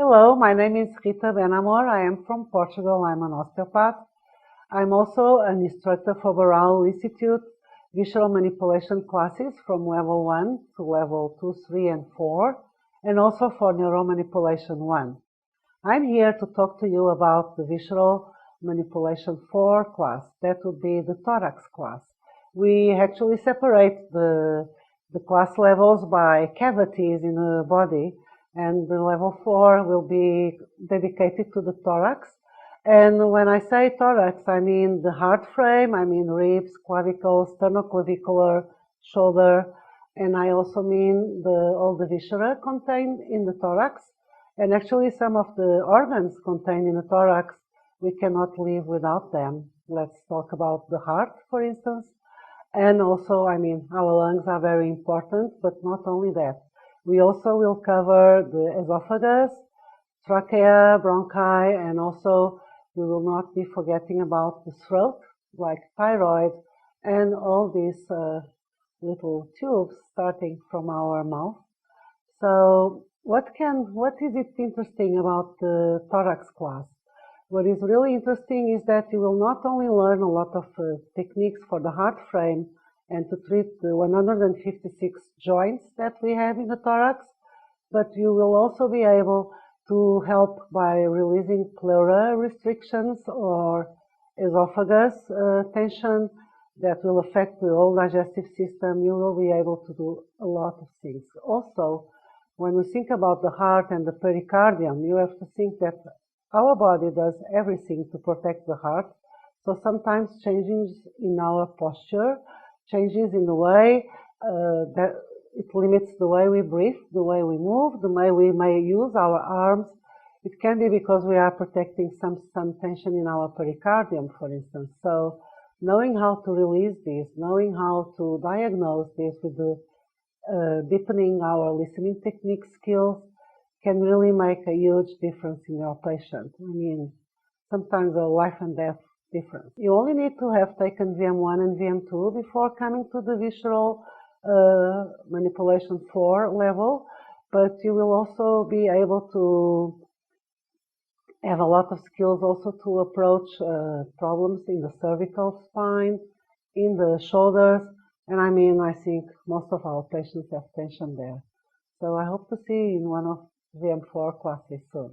Hello, my name is Rita Benamor. I am from Portugal. I'm an osteopath. I'm also an instructor for Bauer Institute Visceral Manipulation classes from level 1 to level 2, 3, and 4, and also for Neuromanipulation 1. I'm here to talk to you about the Visceral Manipulation 4 class. That would be the Thorax class. We actually separate the class levels by cavities in the body, and the level 4 will be dedicated to the thorax. And when I say thorax, I mean the heart frame, I mean ribs, clavicles, sternoclavicular, shoulder, and I also mean all the viscera contained in the thorax. And actually some of the organs contained in the thorax, we cannot live without them. Let's talk about the heart, for instance. And also, I mean, our lungs are very important, but not only that. We also will cover the esophagus, trachea, bronchi, and also we will not be forgetting about the throat, like thyroid, and all these little tubes starting from our mouth. So what is it interesting about the thorax class? What is really interesting is that you will not only learn a lot of techniques for the heart frame and to treat the 156 joints that we have in the thorax, but you will also be able to help by releasing pleura restrictions or esophagus tension that will affect the whole digestive system. You will be able to do a lot of things. Also, when we think about the heart and the pericardium, you have to think that our body does everything to protect the heart. So sometimes changes in our posture, changes in the way that it limits the way we breathe, the way we move, the way we may use our arms. It can be because we are protecting some tension in our pericardium, for instance. So knowing how to release this, knowing how to diagnose this with the deepening our listening technique skills can really make a huge difference in your patient. I mean, sometimes a life and death difference. You only need to have taken VM1 and VM2 before coming to the Visceral Manipulation 4 level, but you will also be able to have a lot of skills also to approach problems in the cervical spine, in the shoulders, and I mean, I think most of our patients have tension there. So I hope to see you in one of VM4 classes soon.